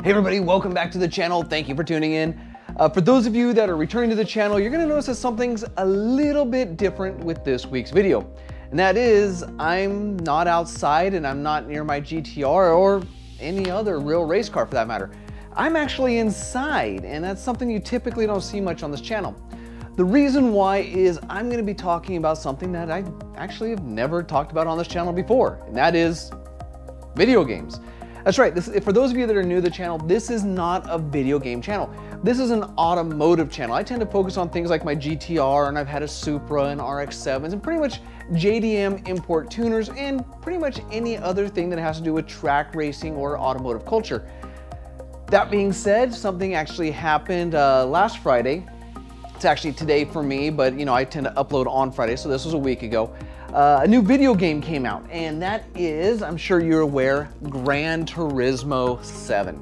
Hey everybody, welcome back to the channel. Thank you for tuning in. For those of you that are returning to the channel, you're gonna notice that something's a little bit different with this week's video. And that is, I'm not outside and I'm not near my GTR or any other real race car for that matter. I'm actually inside, and that's something you typically don't see much on this channel. The reason why is I'm gonna be talking about something that I actually have never talked about on this channel before, and that is video games. That's right, for those of you that are new to the channel, this is not a video game channel. This is an automotive channel. I tend to focus on things like my GTR, and I've had a Supra and RX-7s, and pretty much JDM import tuners, and pretty much any other thing that has to do with track racing or automotive culture. That being said, something actually happened last Friday. It's actually today for me, but you know, I tend to upload on Friday, so this was a week ago. A new video game came out, and that is, I'm sure you're aware, Gran Turismo 7.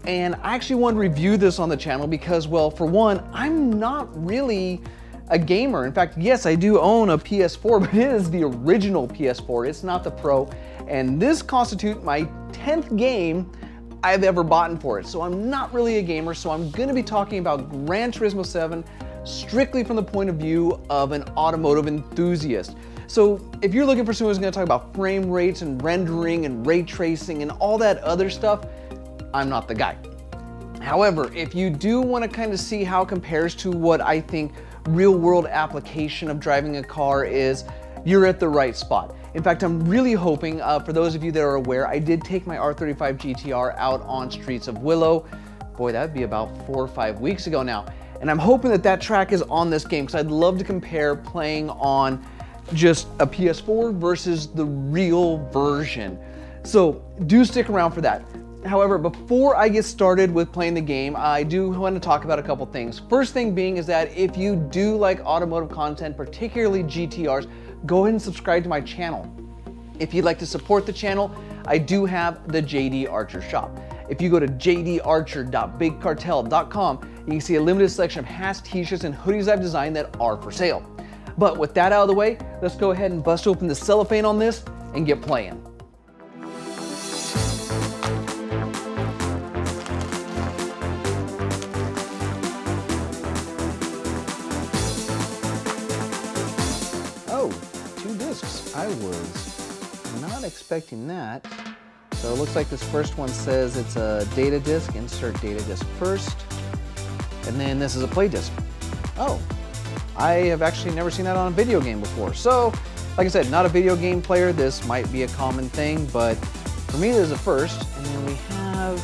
And I actually wanted to review this on the channel because, well, for one, I'm not really a gamer. In fact, yes, I do own a PS4, but it is the original PS4. It's not the Pro, and this constitutes my 10th game I've ever bought for it. So I'm not really a gamer, so I'm gonna be talking about Gran Turismo 7 strictly from the point of view of an automotive enthusiast. So if you're looking for someone who's gonna talk about frame rates and rendering and ray tracing and all that other stuff, I'm not the guy. However, if you do wanna kind of see how it compares to what I think real world application of driving a car is, you're at the right spot. In fact, I'm really hoping, for those of you that are aware, I did take my R35 GTR out on streets of Willow. Boy, that'd be about 4 or 5 weeks ago now. And I'm hoping that that track is on this game, because I'd love to compare playing on just a PS4 versus the real version. So do stick around for that. However, before I get started with playing the game, I do want to talk about a couple things. First thing being is that if you do like automotive content, particularly GTRs, go ahead and subscribe to my channel. If you'd like to support the channel, I do have the JD Archer shop. If you go to jdarcher.bigcartel.com, you can see a limited selection of hats, t-shirts, and hoodies I've designed that are for sale. But with that out of the way, let's go ahead and bust open the cellophane on this and get playing. Oh, 2 discs. I was not expecting that. So it looks like this first one says it's a data disc, insert data disc first. And then this is a play disc. Oh. I have actually never seen that on a video game before. So, like I said, not a video game player. This might be a common thing, but for me, this is a first. And then we have,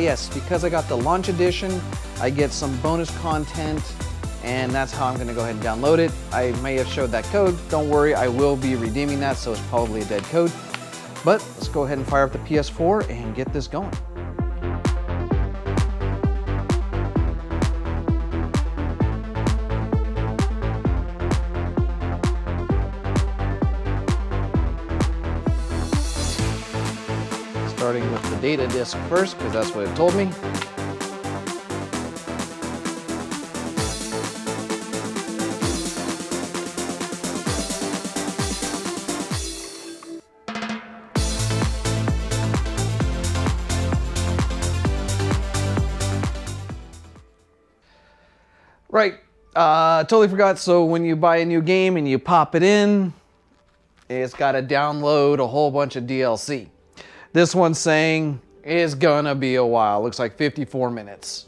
yes, because I got the launch edition, I get some bonus content, and that's how I'm gonna go ahead and download it. I may have showed that code. Don't worry, I will be redeeming that, so it's probably a dead code. But let's go ahead and fire up the PS4 and get this going. Starting with the data disc first, because that's what it told me. Right, totally forgot. So when you buy a new game and you pop it in, it's got to download a whole bunch of DLC. This one's saying it's gonna be a while. Looks like 54 minutes.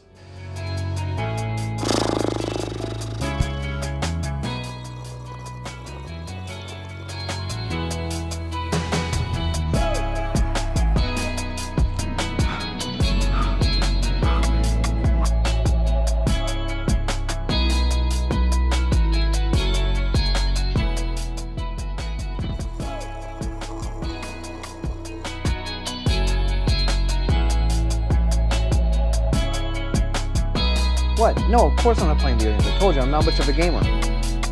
What? No, of course I'm not playing video games. I told you, I'm not much of a gamer.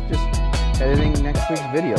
Just editing next week's video.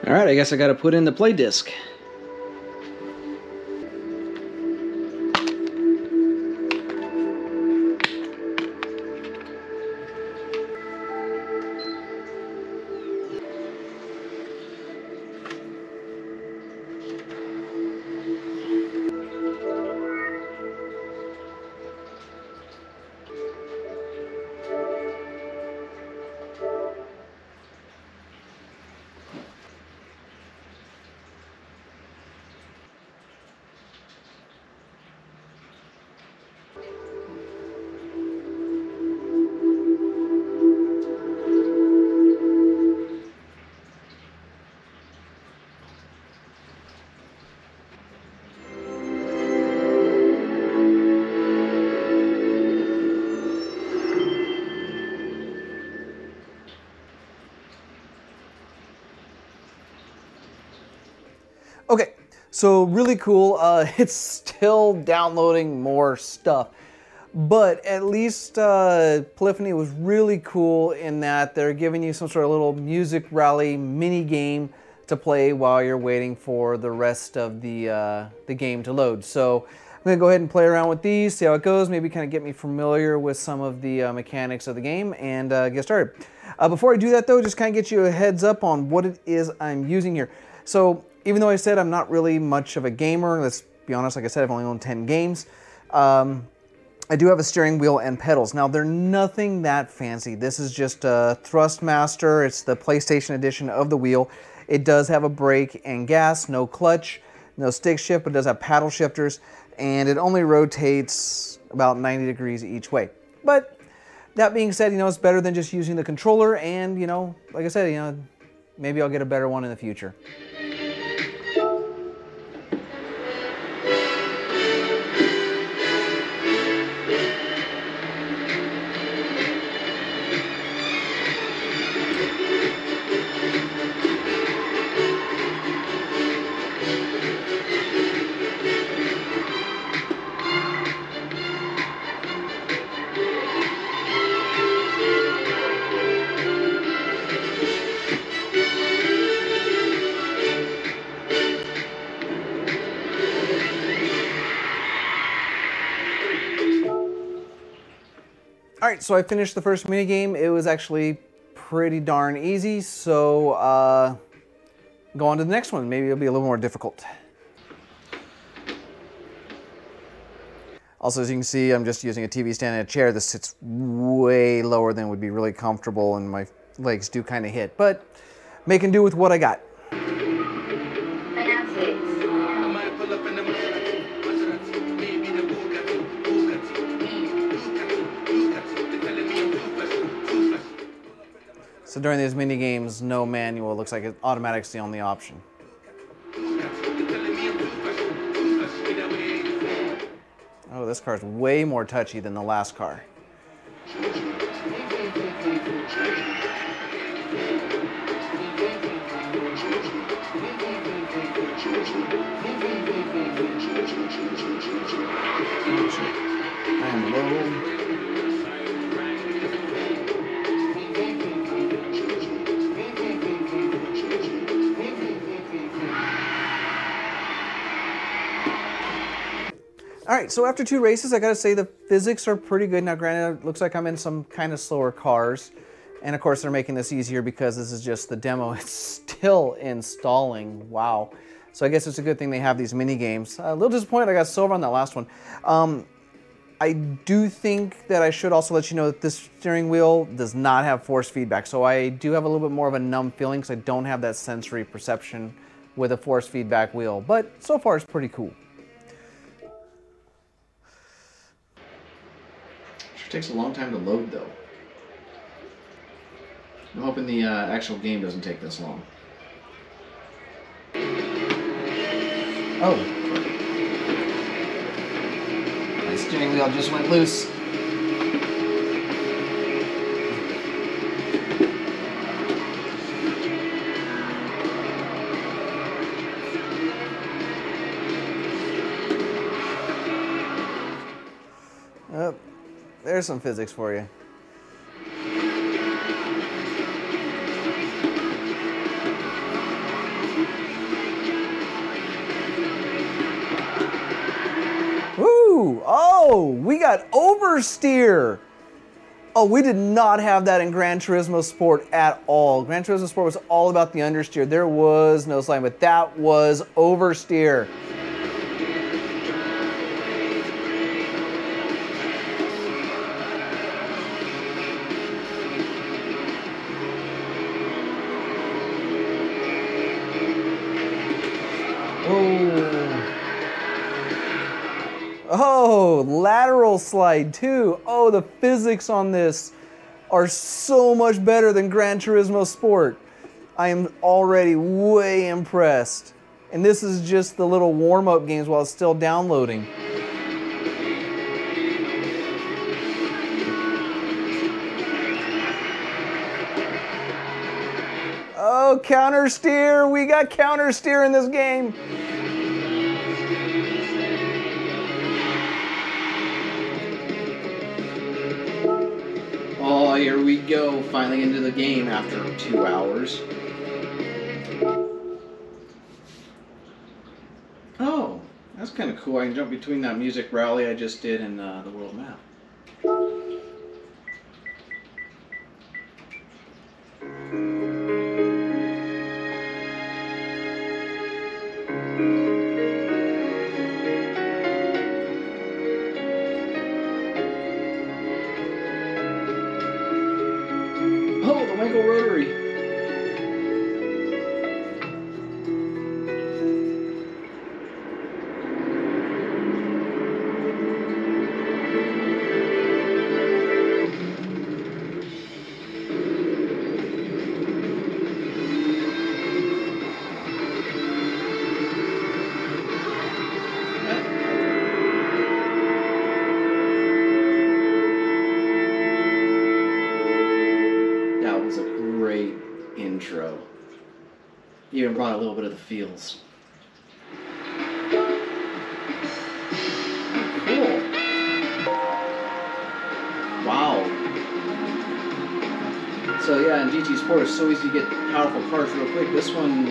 All right, I guess I got to put in the play disc. Okay, so really cool. It's still downloading more stuff, but at least Polyphony was really cool in that they're giving you some sort of little music rally mini game to play while you're waiting for the rest of the game to load. So I'm gonna go ahead and play around with these, see how it goes, maybe kind of get me familiar with some of the mechanics of the game and get started. Before I do that though, just kind of get you a heads up on what it is I'm using here. So even though I said I'm not really much of a gamer, let's be honest, like I said, I've only owned 10 games. I do have a steering wheel and pedals. Now, they're nothing that fancy. This is just a Thrustmaster. It's the PlayStation edition of the wheel. It does have a brake and gas, no clutch, no stick shift, but it does have paddle shifters, and it only rotates about 90 degrees each way. But that being said, you know, it's better than just using the controller, and, you know, like I said, you know, maybe I'll get a better one in the future. All right, so I finished the first mini game. It was actually pretty darn easy, so go on to the next one. Maybe it'll be a little more difficult. Also, as you can see, I'm just using a TV stand and a chair. This sits way lower than would be really comfortable, and my legs do kind of hit, but making do with what I got. So during these mini games, no manual. It looks like it automatic's the only option. Oh, this car's way more touchy than the last car. I'm low. All right, so after 2 races, I gotta say the physics are pretty good. Now, granted, it looks like I'm in some kind of slower cars. And of course, they're making this easier because this is just the demo. It's still installing, wow. So I guess it's a good thing they have these mini games. A little disappointed I got silver on that last one. I do think that I should also let you know that this steering wheel does not have force feedback. So I do have a little bit more of a numb feeling because I don't have that sensory perception with a force feedback wheel. But so far, it's pretty cool. Sure takes a long time to load though. I'm hoping the actual game doesn't take this long. Oh. My steering wheel just went loose. Oh, there's some physics for you. Woo! Oh, we got Oversteer. Oh, we did not have that in Gran Turismo Sport at all. Gran Turismo Sport was all about the understeer. There was no slime, but that was Oversteer. Oh, lateral slide too. Oh, the physics on this are so much better than Gran Turismo Sport. I am already way impressed. And this is just the little warm-up games while it's still downloading. Oh, counter steer. We got counter steer in this game. Oh, here we go, finally into the game after 2 hours. Oh, that's kind of cool. I can jump between that music rally I just did and the world map. Oh, the Wankel Rotary. Intro. Even brought a little bit of the feels. Cool. Wow. So yeah, in GT Sport it's so easy to get powerful cars real quick. This one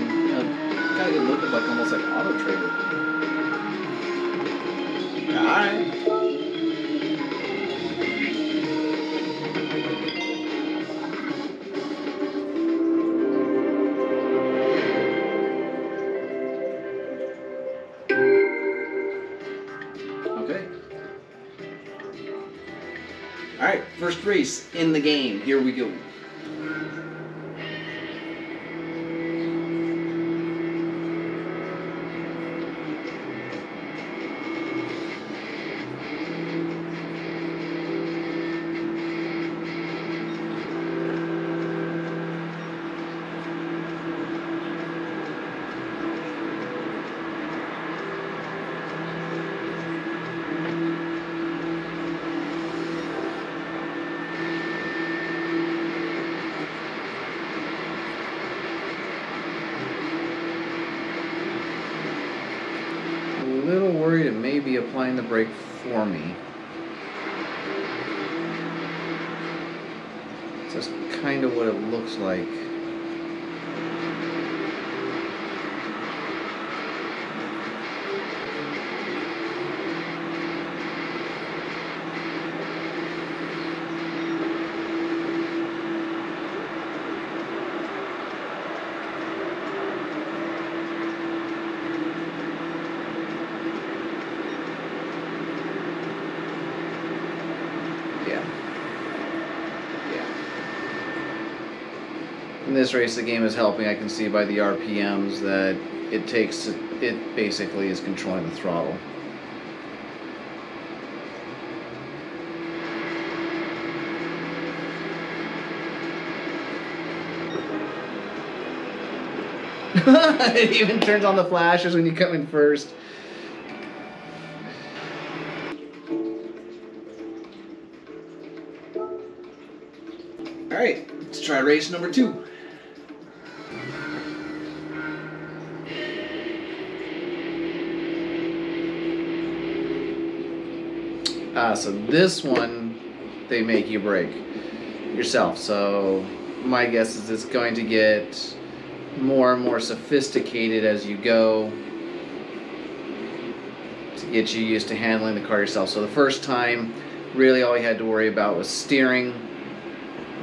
kind of looked like almost like Auto Trader. Alright. Okay. Alright, first race in the game. Here we go. A little worried it may be applying the brake for me. It's just kind of what it looks like. In this race, the game is helping. I can see by the RPMs that it basically is controlling the throttle. It even turns on the flashes when you come in first. All right, let's try race number 2. So this one, they make you break yourself. So my guess is it's going to get more and more sophisticated as you go to get you used to handling the car yourself. So the first time, really all you had to worry about was steering.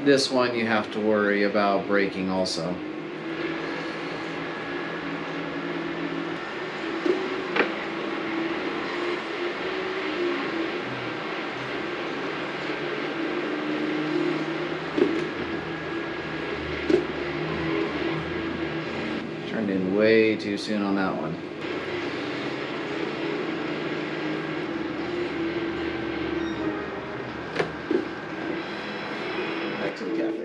This one you have to worry about braking also. Turned in way too soon on that one. Back to the cafe.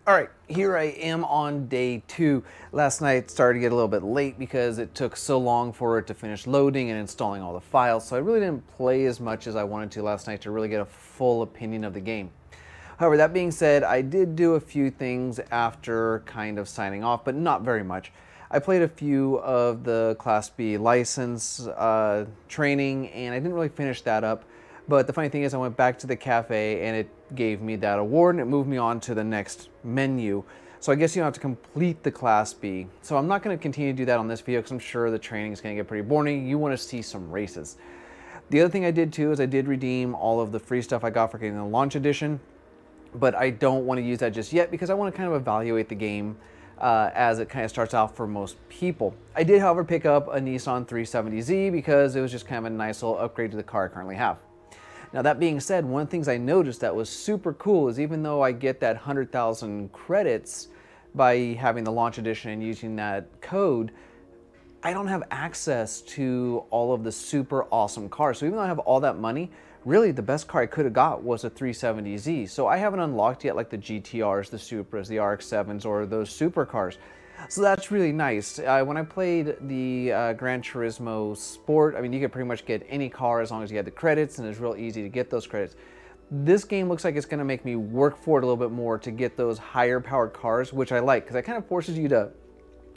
All right, here I am on day 2. Last night started to get a little bit late because it took so long for it to finish loading and installing all the files, so I really didn't play as much as I wanted to last night to really get a full opinion of the game. However, that being said, I did do a few things after kind of signing off, but not very much. I played a few of the Class B license training, and I didn't really finish that up. But the funny thing is I went back to the cafe and it gave me that award and it moved me on to the next menu. So I guess you don't have to complete the Class B. So I'm not going to continue to do that on this video because I'm sure the training is going to get pretty boring. You want to see some races. The other thing I did too is I did redeem all of the free stuff I got for getting the launch edition. But I don't want to use that just yet because I want to kind of evaluate the game as it kind of starts out for most people. I did, however, pick up a Nissan 370Z because it was just kind of a nice little upgrade to the car I currently have. Now that being said, one of the things I noticed that was super cool is even though I get that 100,000 credits by having the launch edition and using that code, I don't have access to all of the super awesome cars. So even though I have all that money, really the best car I could have got was a 370Z. So I haven't unlocked yet like the GTRs, the Supras, the RX-7s, or those supercars. So that's really nice. When I played the Gran Turismo Sport, I mean, you could pretty much get any car as long as you had the credits, and it's real easy to get those credits. This game looks like it's going to make me work for it a little bit more to get those higher powered cars, which I like, because it kind of forces you to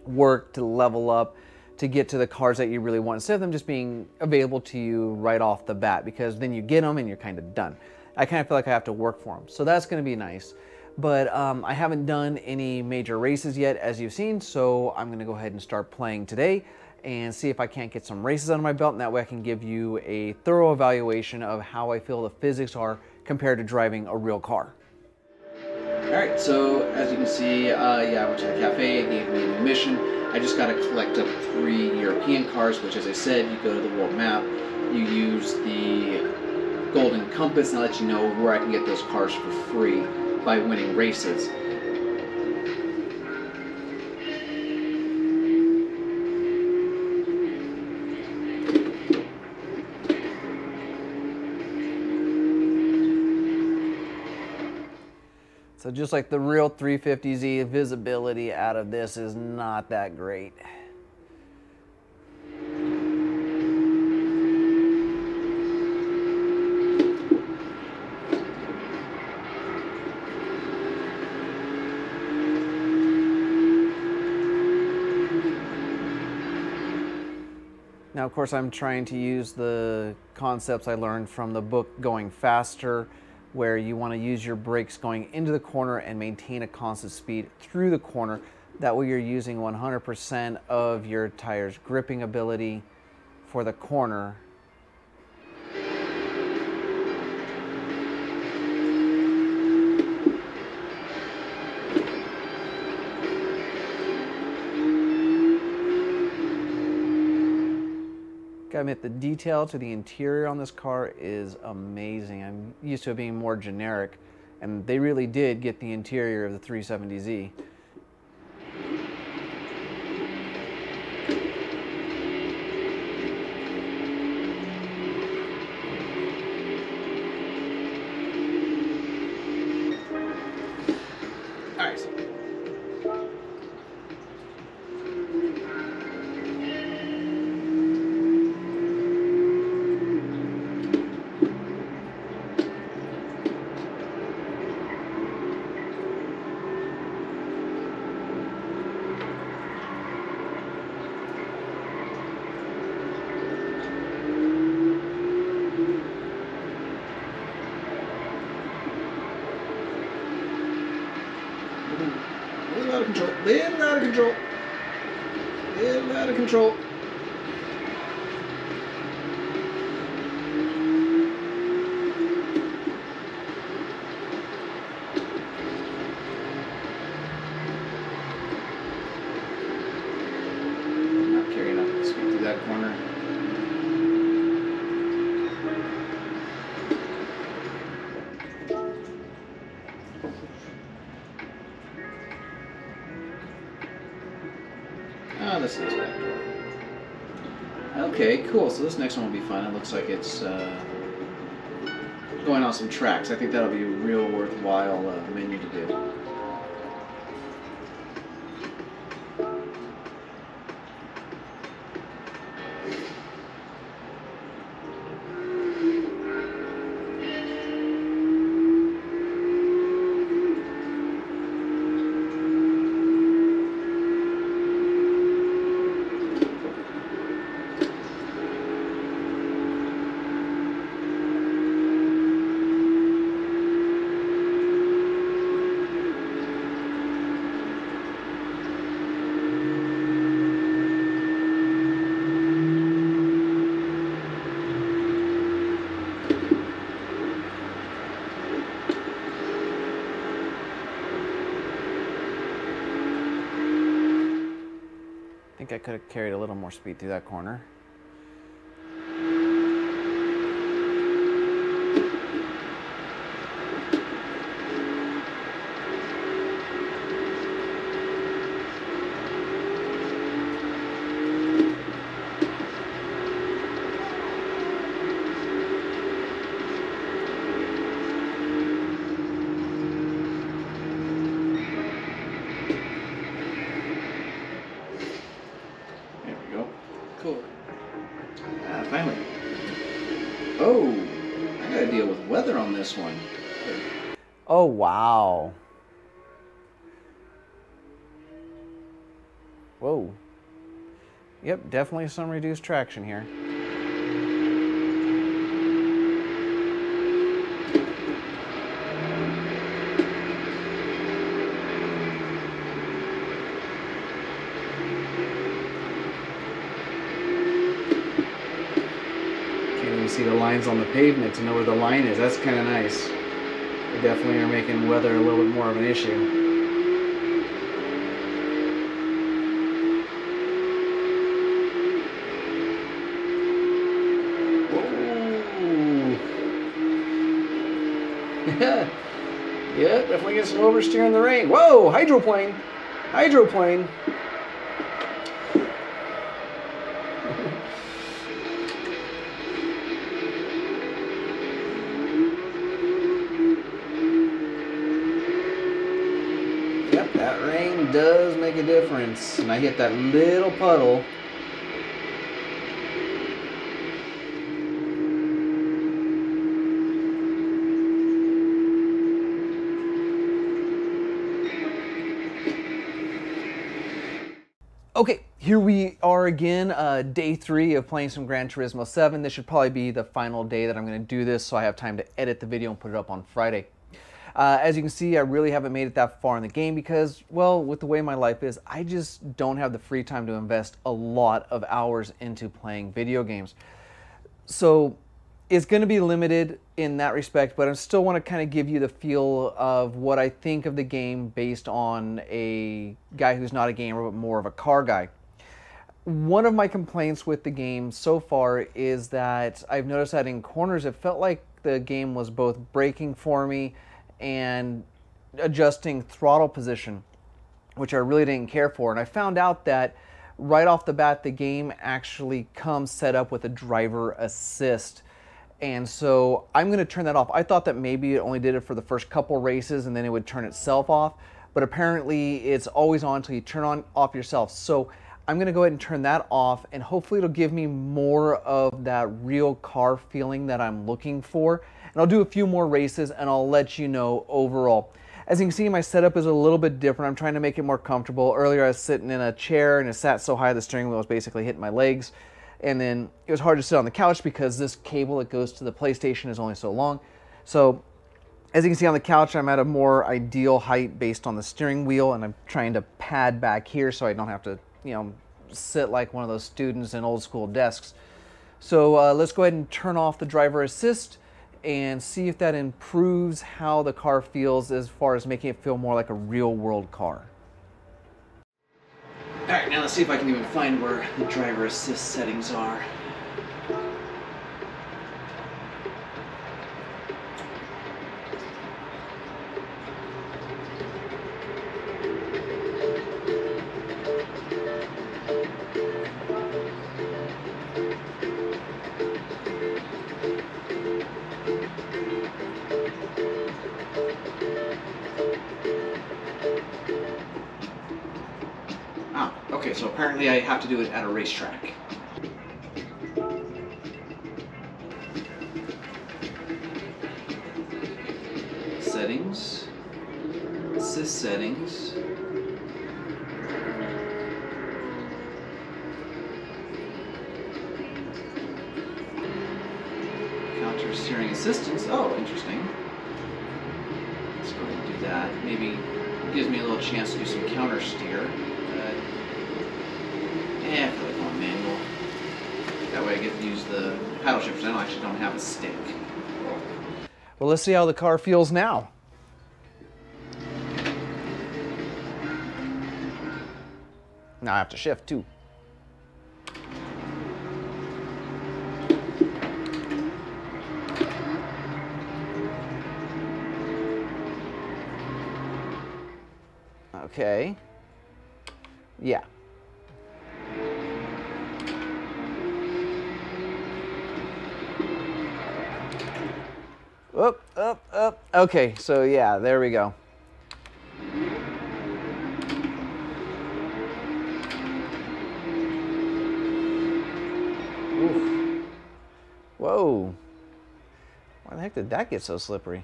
work, to level up, to get to the cars that you really want, instead of them just being available to you right off the bat, because then you get them and you're kind of done. I kind of feel like I have to work for them. So that's going to be nice. But I haven't done any major races yet, as you've seen, so I'm going to go ahead and start playing today and see if I can't get some races under my belt, and that way I can give you a thorough evaluation of how I feel the physics are compared to driving a real car. Alright, so as you can see, yeah, I went to the cafe, it gave me a new mission. I just got to collect up 3 European cars, which, as I said, you go to the world map, you use the golden compass, and I'll let you know where I can get those cars for free by winning races. So just like the real 350Z, visibility out of this is not that great. Now, of course, I'm trying to use the concepts I learned from the book Going Faster, where you want to use your brakes going into the corner and maintain a constant speed through the corner. That way you're using 100% of your tire's gripping ability for the corner. I admit the detail to the interior on this car is amazing. I'm used to it being more generic, And they really did get the interior of the 370Z. All right. Little out of control. Little out of control. Little out of control. Not carrying enough speed through that corner. Oh, this is back door. Okay, cool. So this next one will be fun. It looks like it's going on some tracks. I think that'll be a real worthwhile menu to do. I think I could have carried a little more speed through that corner. Cool. Finally. Oh, I gotta deal with weather on this one. Oh, wow. Whoa. Yep, definitely some reduced traction here. See the lines on the pavement to know where the line is. That's kind of nice. They definitely are making weather a little bit more of an issue. Whoa. Yeah, definitely get some oversteer in the rain. Whoa, hydroplane. Hydroplane. Yep, that rain does make a difference. And I hit that little puddle. Okay, here we are again, day 3 of playing some Gran Turismo 7. This should probably be the final day that I'm going to do this, so I have time to edit the video and put it up on Friday. As you can see, I really haven't made it that far in the game because, well, with the way my life is, I just don't have the free time to invest a lot of hours into playing video games. So it's going to be limited in that respect, but I still want to kind of give you the feel of what I think of the game based on a guy who's not a gamer, but more of a car guy. One of my complaints with the game so far is that I've noticed that in corners, it felt like the game was both braking for me and adjusting throttle position, which I really didn't care for. And I found out that right off the bat, the game actually comes set up with a driver assist. And so I'm going to turn that off. I thought that maybe it only did it for the first couple races and then it would turn itself off. But apparently it's always on until you turn off yourself. So I'm going to go ahead and turn that off, and hopefully it'll give me more of that real car feeling that I'm looking for. And I'll do a few more races and I'll let you know overall. As you can see, my setup is a little bit different. I'm trying to make it more comfortable. Earlier I was sitting in a chair and it sat so high the steering wheel was basically hitting my legs. And then it was hard to sit on the couch because this cable that goes to the PlayStation is only so long. So as you can see on the couch, I'm at a more ideal height based on the steering wheel, and I'm trying to pad back here so I don't have to, you know, sit like one of those students in old school desks. So let's go ahead and turn off the driver assist and see if that improves how the car feels as far as making it feel more like a real world car. All right, now let's see if I can even find where the driver assist settings are. Okay, so apparently I have to do it at a racetrack. Settings, assist settings. Counter steering assistance, oh interesting. Let's go ahead and do that. Maybe gives me a little chance to do some counter steer. I feel like going manual. That way I get to use the paddle shifters. I actually don't have a stick. Well, let's see how the car feels now. Now I have to shift too. Okay. Yeah. Up, up, up. Okay, so yeah, there we go. Oof. Whoa. Why the heck did that get so slippery?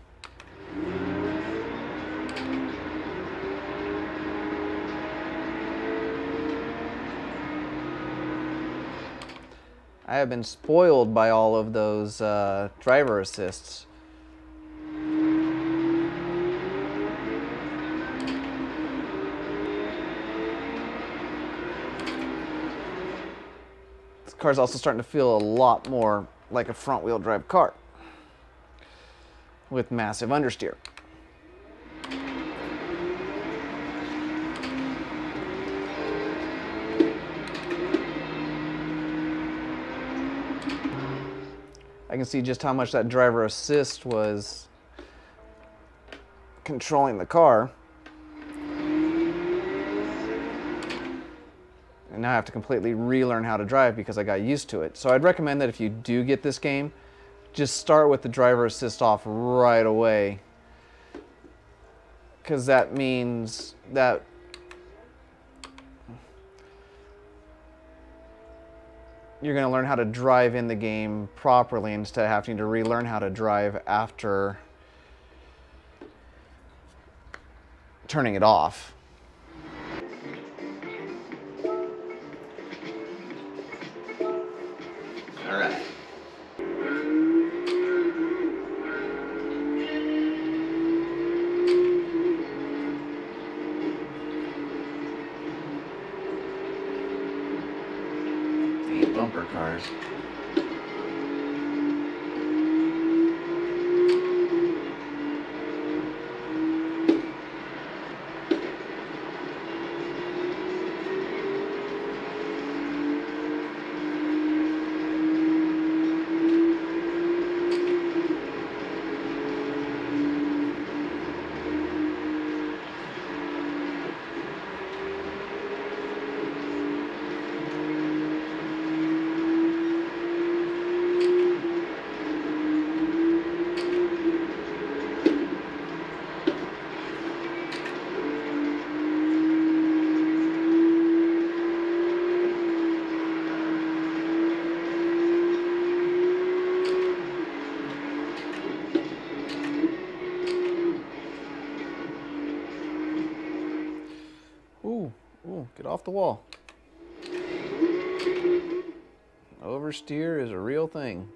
I have been spoiled by all of those driver assists. This car's also starting to feel a lot more like a front-wheel drive car with massive understeer. I can see just how much that driver assist was controlling the car. And now I have to completely relearn how to drive because I got used to it. So I'd recommend that if you do get this game, just start with the driver assist off right away. Because that means that you're going to learn how to drive in the game properly instead of having to relearn how to drive after turning it off. All right. Bumper cars. off the wall. Oversteer is a real thing.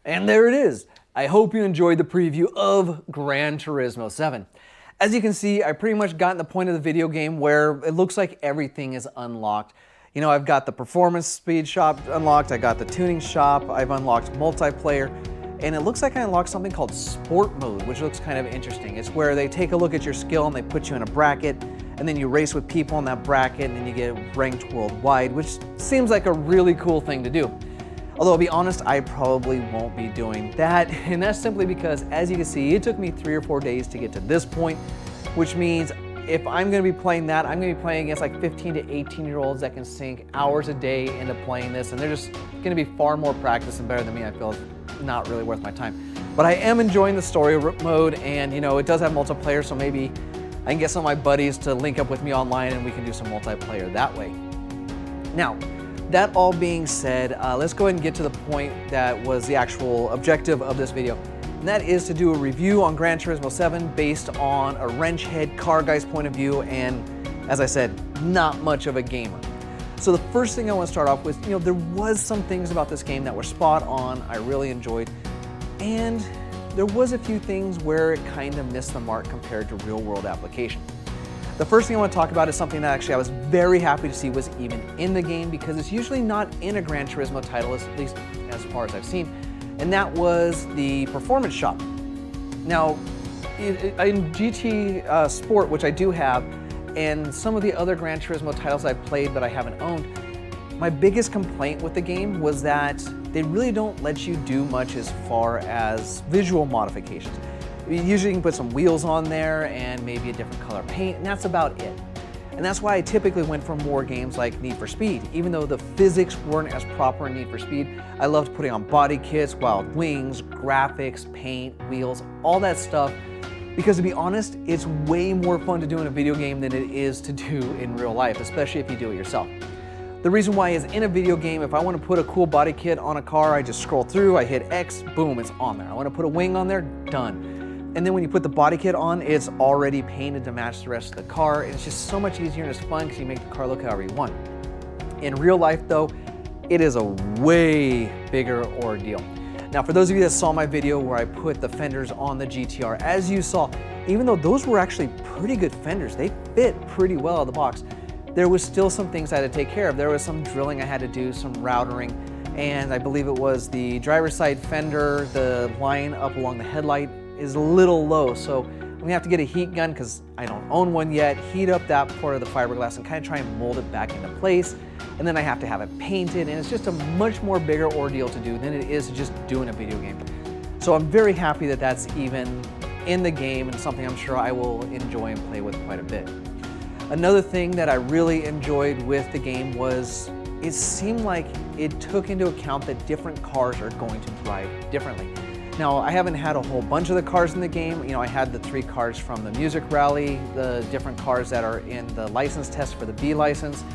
And there it is. I hope you enjoyed the preview of Gran Turismo 7. As you can see, I pretty much gotten the point of the video game where it looks like everything is unlocked. You know, I've got the performance speed shop unlocked, I got the tuning shop, I've unlocked multiplayer, and it looks like I unlocked something called sport mode, which looks kind of interesting. It's where they take a look at your skill and they put you in a bracket, and then you race with people in that bracket, and then you get ranked worldwide, which seems like a really cool thing to do. Although, I'll be honest, I probably won't be doing that, and that's simply because, as you can see, it took me 3 or 4 days to get to this point, which means if I'm going to be playing that, I'm going to be playing against like 15 to 18-year-olds that can sink hours a day into playing this, and they're just going to be far more practiced and better than me. I feel it's not really worth my time. But I am enjoying the story mode, and you know, it does have multiplayer, so maybe I can get some of my buddies to link up with me online and we can do some multiplayer that way. Now, that all being said, let's go ahead and get to the point that was the actual objective of this video. And that is to do a review on Gran Turismo 7 based on a wrench head car guy's point of view, and as I said, not much of a gamer. So the first thing I want to start off with, you know, there was some things about this game that were spot on, I really enjoyed, and there was a few things where it kind of missed the mark compared to real world application. The first thing I want to talk about is something that actually I was very happy to see was even in the game, because it's usually not in a Gran Turismo title, at least as far as I've seen, and that was the performance shop. Now, in GT Sport, which I do have, and some of the other Gran Turismo titles I've played but I haven't owned, my biggest complaint with the game was that they really don't let you do much as far as visual modifications. Usually you can put some wheels on there and maybe a different color paint, and that's about it. And that's why I typically went for more games like Need for Speed. Even though the physics weren't as proper in Need for Speed, I loved putting on body kits, wild wings, graphics, paint, wheels, all that stuff. Because to be honest, it's way more fun to do in a video game than it is to do in real life, especially if you do it yourself. The reason why is in a video game, if I want to put a cool body kit on a car, I just scroll through, I hit X, boom, it's on there. I want to put a wing on there, done. And then when you put the body kit on, it's already painted to match the rest of the car. And it's just so much easier and it's fun because you make the car look however you want. In real life though, it is a way bigger ordeal. Now for those of you that saw my video where I put the fenders on the GTR, as you saw, even though those were actually pretty good fenders, they fit pretty well out of the box, there was still some things I had to take care of. There was some drilling I had to do, some routering, and I believe it was the driver's side fender, the line up along the headlight is a little low, so I'm gonna have to get a heat gun because I don't own one yet, heat up that part of the fiberglass and kind of try and mold it back into place, and then I have to have it painted, and it's just a much more bigger ordeal to do than it is to just doing a video game. So I'm very happy that that's even in the game and something I'm sure I will enjoy and play with quite a bit. Another thing that I really enjoyed with the game was it seemed like it took into account that different cars are going to drive differently. Now, I haven't had a whole bunch of the cars in the game. You know, I had the 3 cars from the music rally, the different cars that are in the license test for the B license.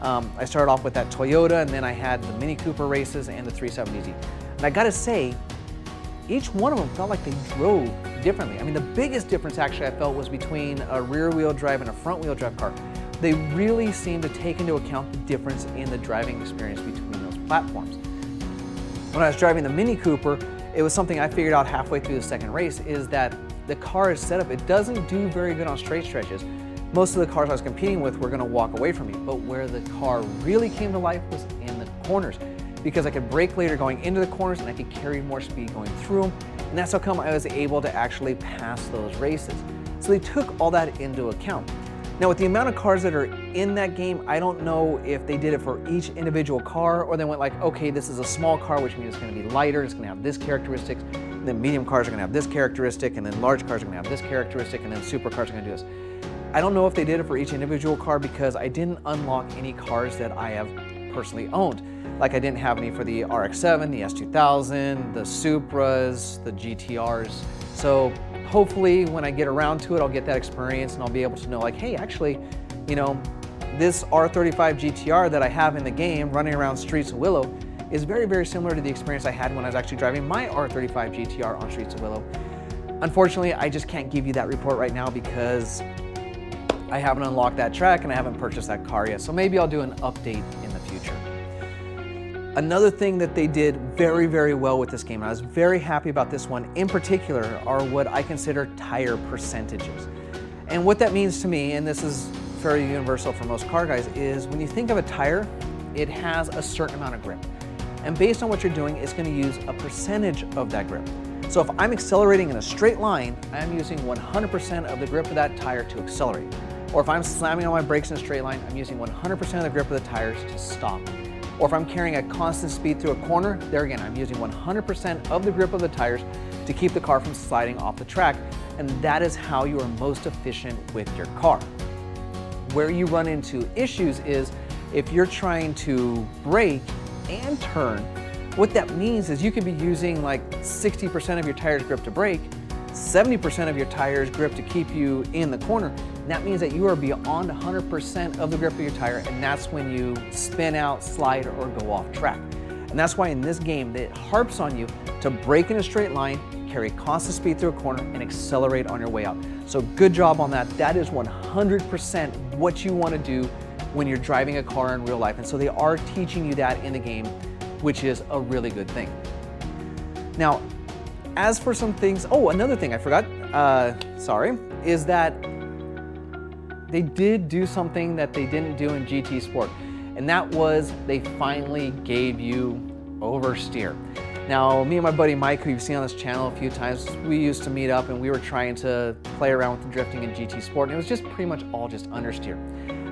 I started off with that Toyota, and then I had the Mini Cooper races and the 370Z. And I gotta say, each one of them felt like they drove differently. I mean, the biggest difference actually I felt was between a rear wheel drive and a front wheel drive car. They really seemed to take into account the difference in the driving experience between those platforms. When I was driving the Mini Cooper, it was something I figured out halfway through the second race, is that the car is set up, it doesn't do very good on straight stretches. Most of the cars I was competing with were gonna walk away from me, but where the car really came to life was in the corners, because I could brake later going into the corners and I could carry more speed going through them, and that's how come I was able to actually pass those races. So they took all that into account. Now with the amount of cars that are in that game, I don't know if they did it for each individual car, or they went like, okay, this is a small car, which means it's gonna be lighter, it's gonna have this characteristic, and then medium cars are gonna have this characteristic, and then large cars are gonna have this characteristic, and then super cars are gonna do this. I don't know if they did it for each individual car because I didn't unlock any cars that I have personally owned. Like I didn't have any for the RX-7, the S2000, the Supras, the GTRs. So hopefully when I get around to it, I'll get that experience and I'll be able to know like, hey, actually, you know, this R35 GTR that I have in the game running around streets of Willow is very, very similar to the experience I had when I was actually driving my R35 GTR on Streets of Willow. Unfortunately, I just can't give you that report right now because I haven't unlocked that track and I haven't purchased that car yet. So maybe I'll do an update in the future. Another thing that they did very, very well with this game, and I was very happy about this one in particular, are what I consider tire percentages. And what that means to me, and this is fairly universal for most car guys, is when you think of a tire, it has a certain amount of grip. And based on what you're doing, it's going to use a percentage of that grip. So if I'm accelerating in a straight line, I'm using 100% of the grip of that tire to accelerate. Or if I'm slamming on my brakes in a straight line, I'm using 100% of the grip of the tires to stop. Or if I'm carrying a constant speed through a corner, there again, I'm using 100% of the grip of the tires to keep the car from sliding off the track. And that is how you are most efficient with your car. Where you run into issues is if you're trying to brake and turn, what that means is you could be using like 60% of your tire's grip to brake, 70% of your tire's grip to keep you in the corner. And that means that you are beyond 100% of the grip of your tire, and that's when you spin out, slide, or go off track. And that's why in this game, it harps on you to brake in a straight line, carry constant speed through a corner, and accelerate on your way out. So good job on that. That is 100% what you want to do when you're driving a car in real life. And so they are teaching you that in the game, which is a really good thing. Now, as for some things, oh, another thing I forgot, is that they did do something that they didn't do in GT Sport, and that was they finally gave you Oversteer. Now, me and my buddy Mike, who you've seen on this channel a few times, we used to meet up and we were trying to play around with the drifting in GT Sport, and it was just pretty much all just understeer.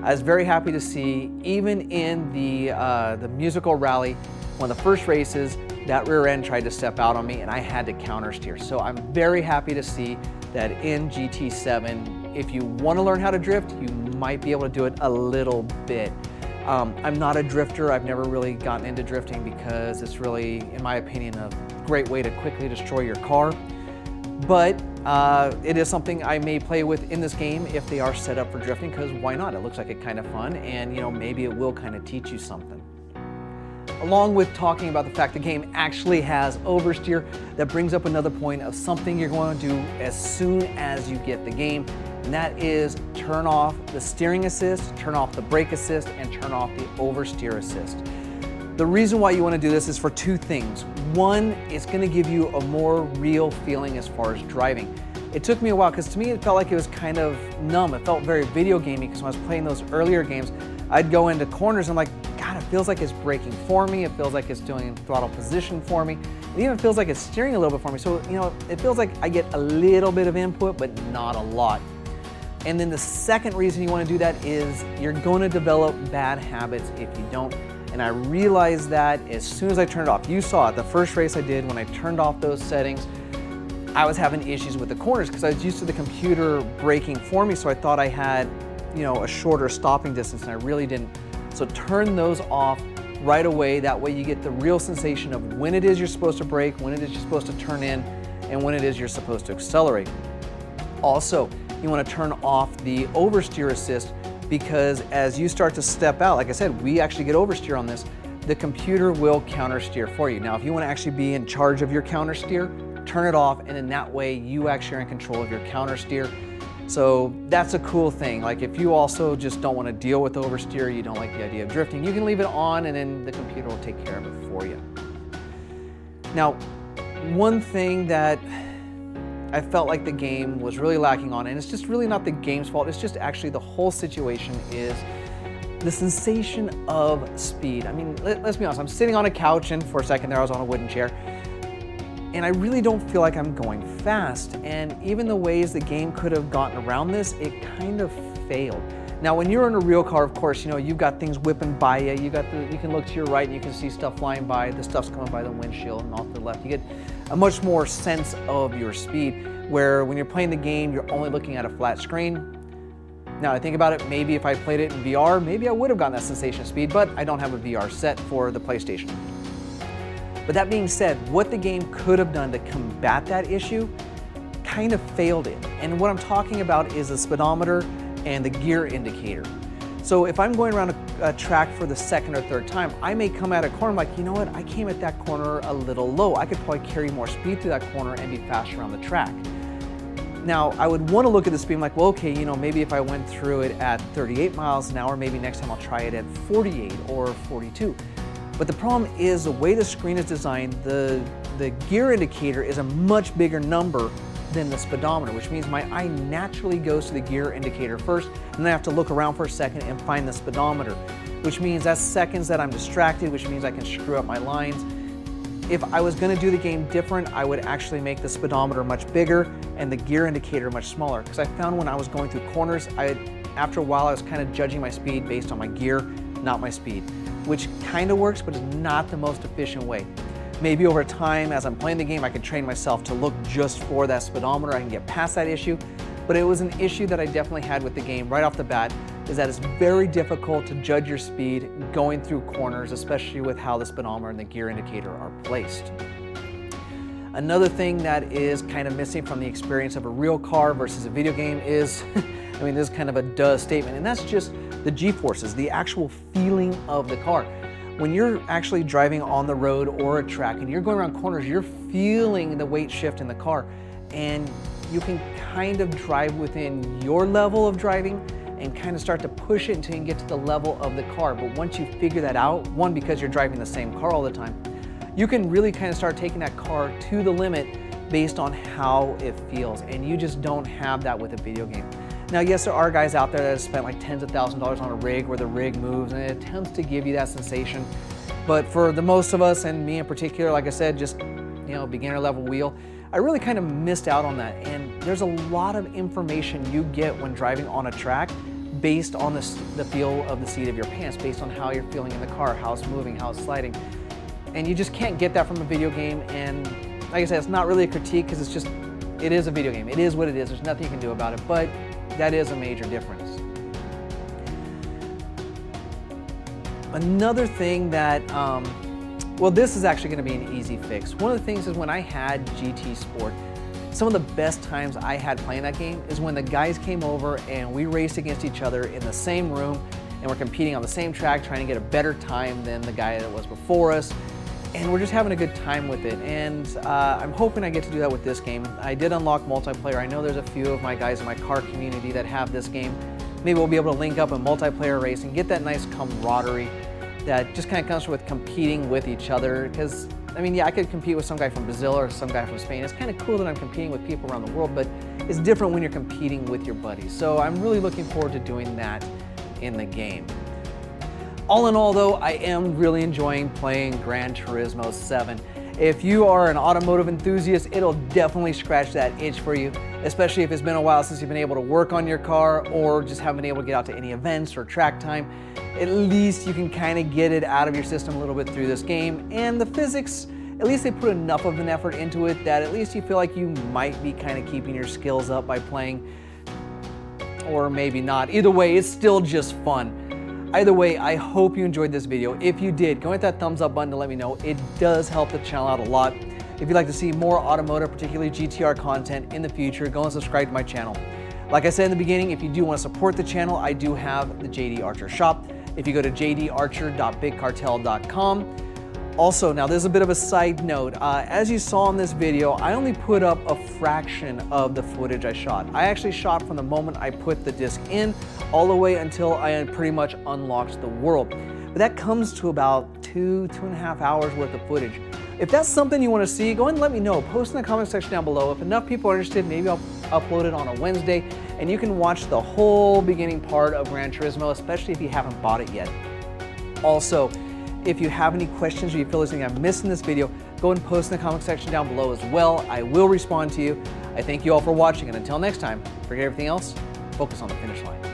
I was very happy to see, even in the musical rally, one of the first races, that rear end tried to step out on me and I had to counter steer. So I'm very happy to see that in GT7, if you want to learn how to drift, you might be able to do it a little bit. I'm not a drifter. I've never really gotten into drifting because it's really, in my opinion, a great way to quickly destroy your car. But it is something I may play with in this game if they are set up for drifting, because why not? It looks like it's kind of fun, and you know, maybe it will kind of teach you something. Along with talking about the fact the game actually has oversteer, that brings up another point of something you're going to do as soon as you get the game, and that is turn off the steering assist, turn off the brake assist, and turn off the oversteer assist. The reason why you want to do this is for two things. One, it's going to give you a more real feeling as far as driving. It took me a while because to me it felt like it was kind of numb. It felt very video gamey because when I was playing those earlier games, I'd go into corners and I'm like, God, it feels like it's braking for me. It feels like it's doing throttle position for me. It even feels like it's steering a little bit for me. So, you know, it feels like I get a little bit of input, but not a lot. And then the second reason you want to do that is you're going to develop bad habits if you don't. And I realized that as soon as I turned it off. You saw it, the first race I did, when I turned off those settings, I was having issues with the corners because I was used to the computer braking for me, so I thought I had, you know, a shorter stopping distance, and I really didn't. So turn those off right away. That way you get the real sensation of when it is you're supposed to brake, when it is you're supposed to turn in, and when it is you're supposed to accelerate. Also, you want to turn off the oversteer assist, because as you start to step out, like I said, we actually get oversteer on this, the computer will counter steer for you. Now, if you want to actually be in charge of your counter steer, turn it off, and in that way you actually are in control of your counter steer. So that's a cool thing. Like if you also just don't want to deal with oversteer, you don't like the idea of drifting, you can leave it on and then the computer will take care of it for you. Now, one thing that I felt like the game was really lacking on, and it's just really not the game's fault, it's just actually the whole situation, is the sensation of speed. I mean, let's be honest, I'm sitting on a couch, and for a second there I was on a wooden chair, and I really don't feel like I'm going fast. And even the ways the game could have gotten around this, it kind of failed. Now, when you're in a real car, of course, you know, you've got things whipping by you. You can look to your right and you can see stuff flying by. The stuff's coming by the windshield, and off to the left. You get a much more sense of your speed, where when you're playing the game, you're only looking at a flat screen. Now, I think about it, maybe if I played it in VR, maybe I would have gotten that sensation of speed, but I don't have a VR set for the PlayStation. But that being said, what the game could have done to combat that issue kind of failed it. And what I'm talking about is the speedometer and the gear indicator. So if I'm going around a track for the second or third time, I may come at a corner like, you know what, I came at that corner a little low. I could probably carry more speed through that corner and be faster around the track. Now, I would want to look at the speed, I'm like, well, okay, you know, maybe if I went through it at 38 miles an hour, maybe next time I'll try it at 48 or 42. But the problem is the way the screen is designed, the gear indicator is a much bigger number than the speedometer, which means my eye naturally goes to the gear indicator first, and then I have to look around for a second and find the speedometer, which means that's seconds that I'm distracted, which means I can screw up my lines. If I was going to do the game different, I would actually make the speedometer much bigger and the gear indicator much smaller, because I found when I was going through corners, after a while I was kind of judging my speed based on my gear, not my speed, which kind of works, but is not the most efficient way. Maybe over time, as I'm playing the game, I could train myself to look just for that speedometer. I can get past that issue, but it was an issue that I definitely had with the game right off the bat, is that it's very difficult to judge your speed going through corners, especially with how the speedometer and the gear indicator are placed. Another thing that is kind of missing from the experience of a real car versus a video game is, I mean, this is kind of a duh statement, and that's just the G-forces, the actual feeling of the car. When you're actually driving on the road or a track and you're going around corners, you're feeling the weight shift in the car, and you can kind of drive within your level of driving and kind of start to push it until you can get to the level of the car. But once you figure that out, one, because you're driving the same car all the time, you can really kind of start taking that car to the limit based on how it feels, and you just don't have that with a video game. Now, yes, there are guys out there that have spent like tens of thousands of dollars on a rig where the rig moves and it attempts to give you that sensation. But for the most of us, and me in particular, like I said, just, you know, beginner level wheel, I really kind of missed out on that. And there's a lot of information you get when driving on a track based on the feel of the seat of your pants, based on how you're feeling in the car, how it's moving, how it's sliding. And you just can't get that from a video game. And like I said, it's not really a critique, because it is a video game. It is what it is. There's nothing you can do about it. But that is a major difference. Another thing that, well, this is actually going to be an easy fix. One of the things is when I had GT Sport, some of the best times I had playing that game is when the guys came over and we raced against each other in the same room, and we're competing on the same track, trying to get a better time than the guy that was before us. And we're just having a good time with it, and I'm hoping I get to do that with this game. I did unlock multiplayer. I know there's a few of my guys in my car community that have this game. Maybe we'll be able to link up a multiplayer race and get that nice camaraderie that just kind of comes with competing with each other. Because, I mean, yeah, I could compete with some guy from Brazil or some guy from Spain. It's kind of cool that I'm competing with people around the world, but it's different when you're competing with your buddies. So I'm really looking forward to doing that in the game. All in all, though, I am really enjoying playing Gran Turismo 7. If you are an automotive enthusiast, it'll definitely scratch that itch for you, especially if it's been a while since you've been able to work on your car or just haven't been able to get out to any events or track time. At least you can kind of get it out of your system a little bit through this game. And the physics, at least they put enough of an effort into it that at least you feel like you might be kind of keeping your skills up by playing, or maybe not. Either way, it's still just fun. Either way, I hope you enjoyed this video. If you did, go hit that thumbs up button to let me know. It does help the channel out a lot. If you'd like to see more automotive, particularly GTR content in the future, go and subscribe to my channel. Like I said in the beginning, if you do want to support the channel, I do have the JD Archer shop. If you go to jdarcher.bigcartel.com. Also, now there's a bit of a side note. As you saw in this video, I only put up a fraction of the footage I shot. I actually shot from the moment I put the disc in all the way until I had pretty much unlocked the world. But that comes to about 2.5 hours worth of footage. If that's something you want to see, go ahead and let me know. Post in the comment section down below. If enough people are interested, maybe I'll upload it on a Wednesday and you can watch the whole beginning part of Gran Turismo, especially if you haven't bought it yet. Also, if you have any questions or you feel there's anything I've missed in this video, go and post in the comment section down below as well. I will respond to you. I thank you all for watching, and until next time, forget everything else, focus on the finish line.